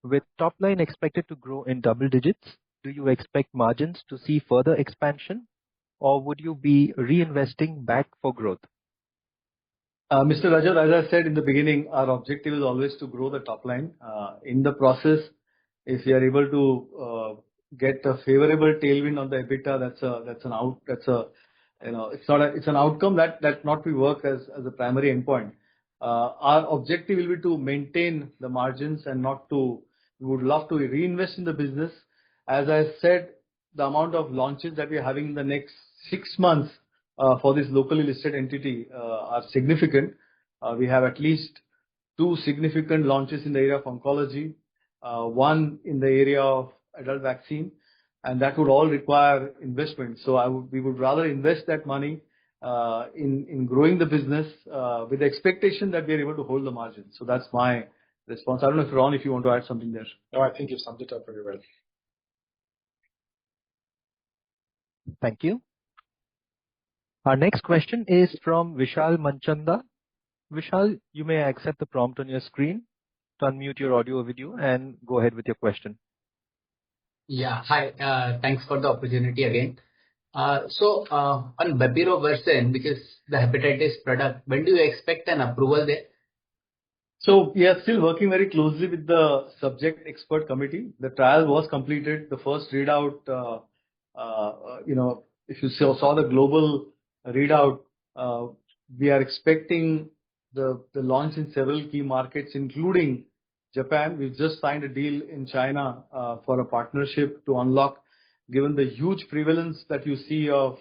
With top line expected to grow in double digits, do you expect margins to see further expansion, or would you be reinvesting back for growth? Mr. Rajat, as I said in the beginning, our objective is always to grow the top line. In the process, if we are able to get a favorable tailwind on the EBITDA, it's an outcome that not we work as a primary endpoint. Our objective will be to maintain the margins and we would love to reinvest in the business. As I said, the amount of launches that we are having in the next 6 months for this locally listed entity are significant. We have at least 2 significant launches in the area of oncology, 1 in the area of adult vaccine, and that would all require investment. So we would rather invest that money in growing the business with the expectation that we are able to hold the margin. So that's my response. I don't know if Ron, if you want to add something there. No, I think you summed it up very well. Thank you. Our next question is from Vishal Manchanda. Vishal, you may accept the prompt on your screen to unmute your audio video and go ahead with your question. Yeah, hi. Thanks for the opportunity again. So on bepirovirsen, because the hepatitis product, when do you expect an approval there? So we are still working very closely with the subject expert committee. The trial was completed. The first readout, if you saw the global readout, we are expecting the launch in several key markets, including Japan. We've just signed a deal in China for a partnership to unlock, given the huge prevalence that you see of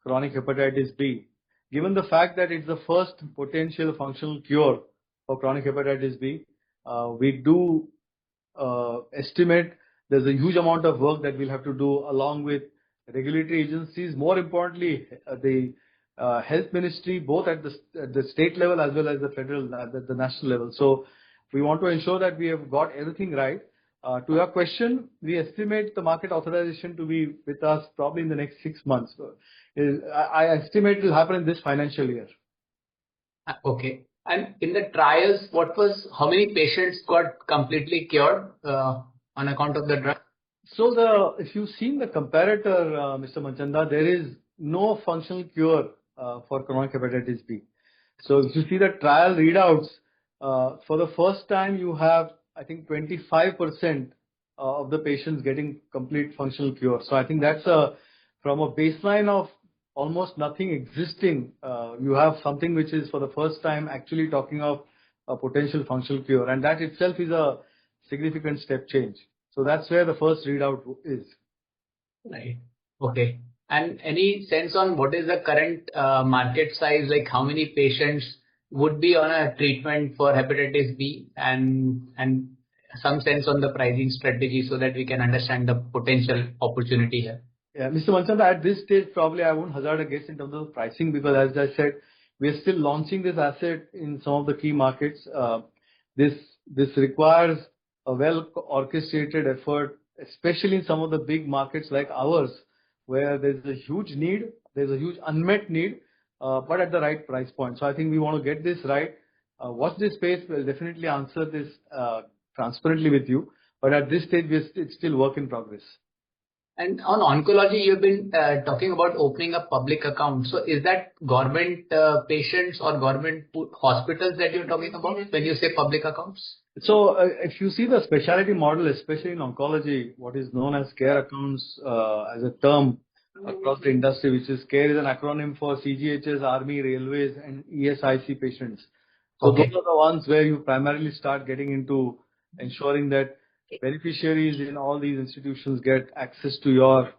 chronic hepatitis B. Given the fact that it's the first potential functional cure for chronic hepatitis B, we do estimate there's a huge amount of work that we'll have to do along with regulatory agencies. More importantly, the health ministry, both at the state level as well as the federal, the national level. So we want to ensure that we have got everything right. To your question, we estimate the market authorization to be with us probably in the next 6 months. I estimate it will happen in this financial year. Okay. And in the trials, how many patients got completely cured on account of the drug? So if you've seen the comparator, Mr. Manchanda, there is no functional cure for chronic hepatitis B. So if you see the trial readouts, for the first time, you have, I think, 25% of the patients getting complete functional cure. So I think that's from a baseline of almost nothing existing, you have something which is for the first time actually talking of a potential functional cure, and that itself is a significant step change. So that's where the first readout is. Right. Okay. And any sense on what is the current market size, like how many patients would be on a treatment for hepatitis B, and some sense on the pricing strategy so that we can understand the potential opportunity here? Yeah, Mr. Manchanda, at this stage, probably I won't hazard a guess in terms of pricing, because as I said, we are still launching this asset in some of the key markets. This requires a well-orchestrated effort, especially in some of the big markets like ours, where there's a huge need, there's a huge unmet need, but at the right price point. So I think we want to get this right. Watch this space. We'll definitely answer this transparently with you, but at this stage, it's still work in progress. And on oncology, you've been talking about opening up public accounts. So is that government patients or government hospitals that you're talking about when you say public accounts? So if you see the specialty model, especially in oncology, what is known as care accounts as a term across the industry, which is care is an acronym for CGHS, Army, Railways, and ESIC patients. So those are the ones where you primarily start getting into ensuring that beneficiaries in all these institutions get access to your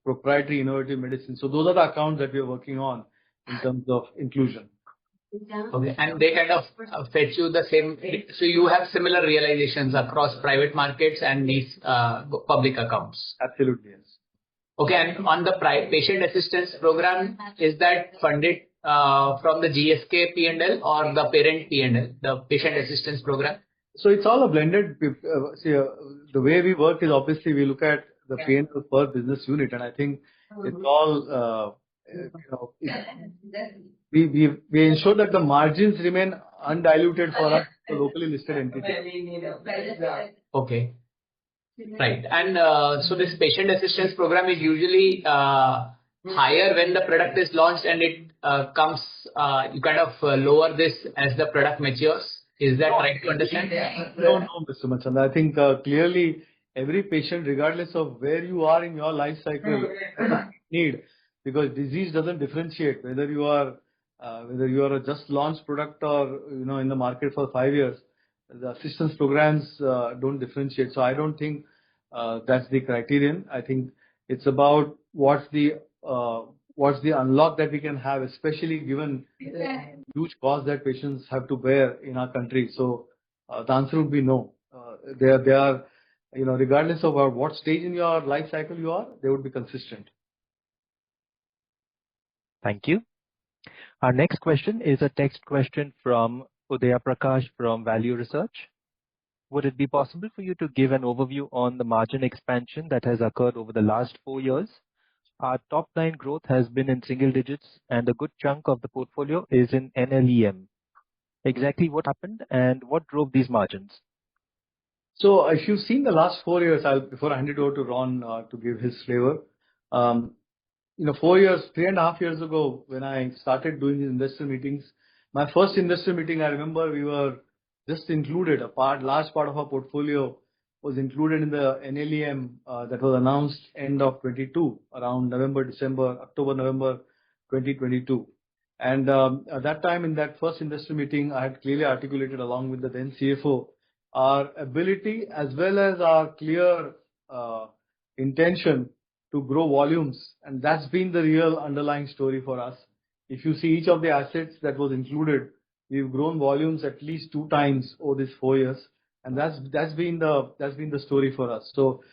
proprietary innovative medicine. So those are the accounts that we are working on in terms of inclusion. Okay, and they kind of fetch you the same. So you have similar realizations across private markets and these public accounts. Absolutely, yes. Okay, and on the patient assistance program, is that funded from the GSK P&L or the parent P&L, the patient assistance program? So it's all a blended. The way we work is obviously we look at the P&L per business unit, and I think it's all we ensure that the margins remain undiluted for us, the locally listed entity. Okay, right. And so this patient assistance program is usually higher when the product is launched, and it comes. You kind of lower this as the product matures. Is that right to understand? No, Mr. Manchanda. I think clearly every patient, regardless of where you are in your life cycle, has a need, because disease doesn't differentiate whether you are a just launched product or in the market for 5 years. The assistance programs don't differentiate. So I don't think that's the criterion. I think it's about what's the unlock that we can have, especially given huge costs that patients have to bear in our country. So the answer would be no. They are, regardless of what stage in your life cycle you are, they would be consistent. Thank you. Our next question is a text question from Udaya Prakash from Value Research. Would it be possible for you to give an overview on the margin expansion that has occurred over the last 4 years? Our top line growth has been in single digits, and a good chunk of the portfolio is in NLEM. Exactly what happened and what drove these margins? So if you've seen the last 4 years, before I hand it over to Ron to give his flavor, 4 years, 3.5 years ago, when I started doing these investor meetings, my first investor meeting, I remember we were just included, large part of our portfolio was included in the NLEM that was announced end of 22, around October, November 2022. And at that time, in that first investor meeting, I had clearly articulated along with the then CFO, our ability as well as our clear intention to grow volumes. And that's been the real underlying story for us. If you see each of the assets that was included, we've grown volumes at least 2 times over these 4 years. And that's been the story for us. So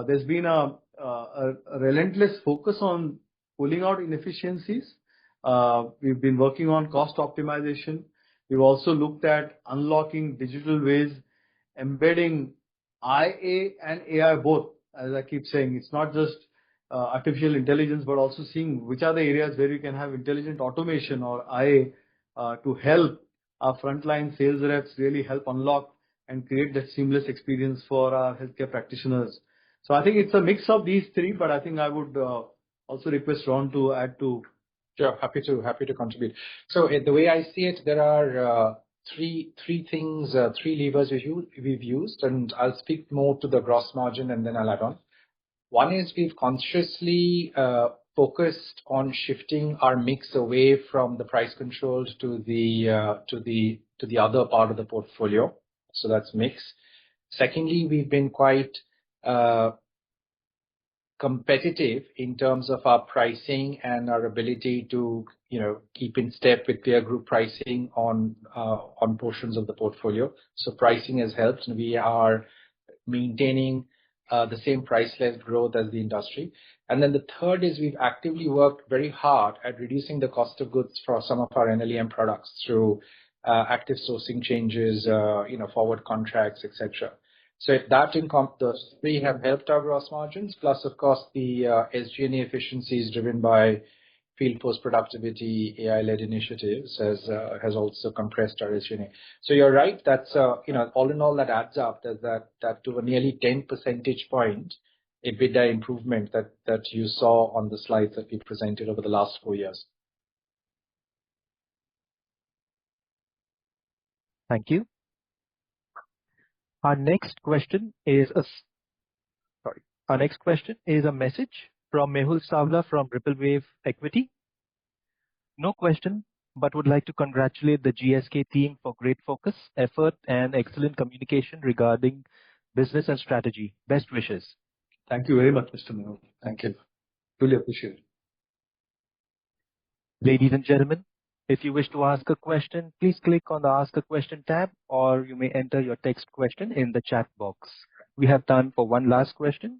there's been a relentless focus on pulling out inefficiencies. We've been working on cost optimization. We've also looked at unlocking digital ways, embedding IA and AI both. As I keep saying, it's not just artificial intelligence, but also seeing which are the areas where we can have intelligent automation or IA to help our frontline sales reps really help unlock and create that seamless experience for our healthcare practitioners. So I think it's a mix of these 3, but I think I would also request Ron to add to. Sure, happy to contribute. So the way I see it, there are three things, three levers we've used, and I'll speak more to the gross margin and then I'll add on. One is we've consciously focused on shifting our mix away from the price controls to the other part of the portfolio. So that's mix. Secondly, we've been quite competitive in terms of our pricing and our ability to, keep in step with peer group pricing on portions of the portfolio. So pricing has helped, and we are maintaining the same price-led growth as the industry. And then the third is we've actively worked very hard at reducing the cost of goods for some of our NLEM products through active sourcing changes, forward contracts, etc. So if that those three have helped our gross margins, plus of course the SG&A efficiencies driven by field force productivity, AI-led initiatives has also compressed our SG&A. So you're right. That's all in all that adds up. There's that to a nearly 10 percentage point EBITDA improvement that you saw on the slides that we presented over the last 4 years. Thank you. Our next question is a message from Mehul Savla from Ripple Wave Equity. No question, but would like to congratulate the GSK team for great focus, effort, and excellent communication regarding business and strategy. Best wishes. Thank you very much, Mr. Mehul. Thank you. Really appreciate it. Ladies and gentlemen, if you wish to ask a question, please click on the Ask a Question tab, or you may enter your text question in the chat box. We have time for one last question.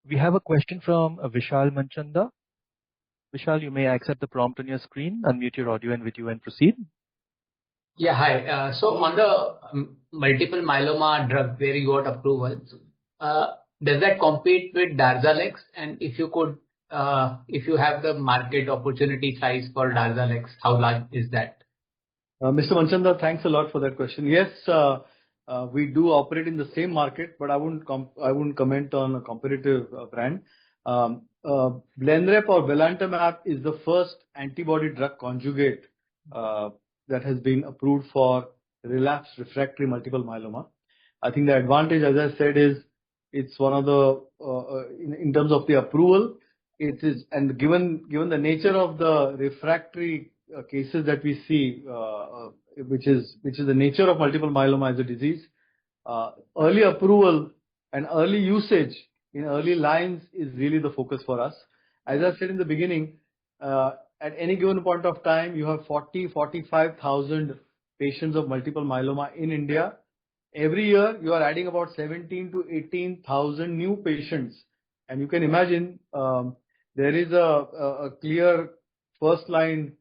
We have a question from Vishal Manchanda. Vishal, you may accept the prompt on your screen, unmute your audio and video and proceed. Yeah, hi. So on the multiple myeloma drug where you got approval, does that compete with Darzalex? And if you could, if you have the market opportunity size for Darzalex, how large is that? Mr. Manchanda, thanks a lot for that question. Yes, we do operate in the same market, but I wouldn't comment on a competitive brand. Blenrep or belantamab is the first antibody drug conjugate that has been approved for relapsed refractory multiple myeloma. I think the advantage, as I said, is it's one of the in terms of the approval, it is, and given the nature of the refractory cases that we see, which is the nature of multiple myeloma as a disease, early approval and early usage in early lines is really the focus for us. As I said in the beginning, at any given point of time, you have 45,000 patients of multiple myeloma in India. Every year, you are adding about 17 to 18,000 new patients, and you can imagine there is a clear first line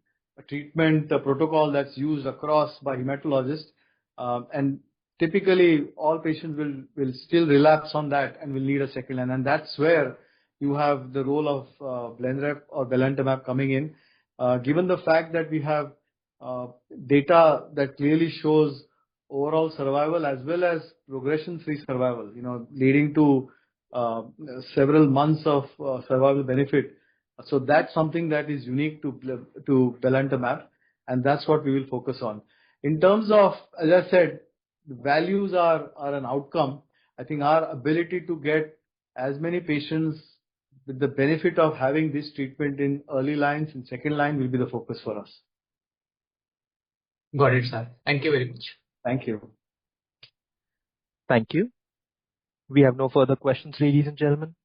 treatment protocol that's used across by hematologists, and typically all patients will still relapse on that and will need a second line, and that's where you have the role of Blenrep or belantamab coming in. Given the fact that we have data that clearly shows overall survival as well as progression-free survival, leading to several months of survival benefit. So that's something that is unique to belantamab, and that's what we will focus on. In terms of, as I said, the values are an outcome. I think our ability to get as many patients with the benefit of having this treatment in early lines and second line will be the focus for us. Got it, sir. Thank you very much. Thank you. Thank you. We have no further questions, ladies and gentlemen.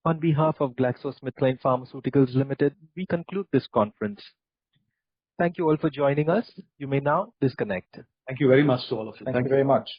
On behalf of GlaxoSmithKline Pharmaceuticals Limited, we conclude this conference. Thank you all for joining us. You may now disconnect. Thank you very much to all of you. Thank you very much.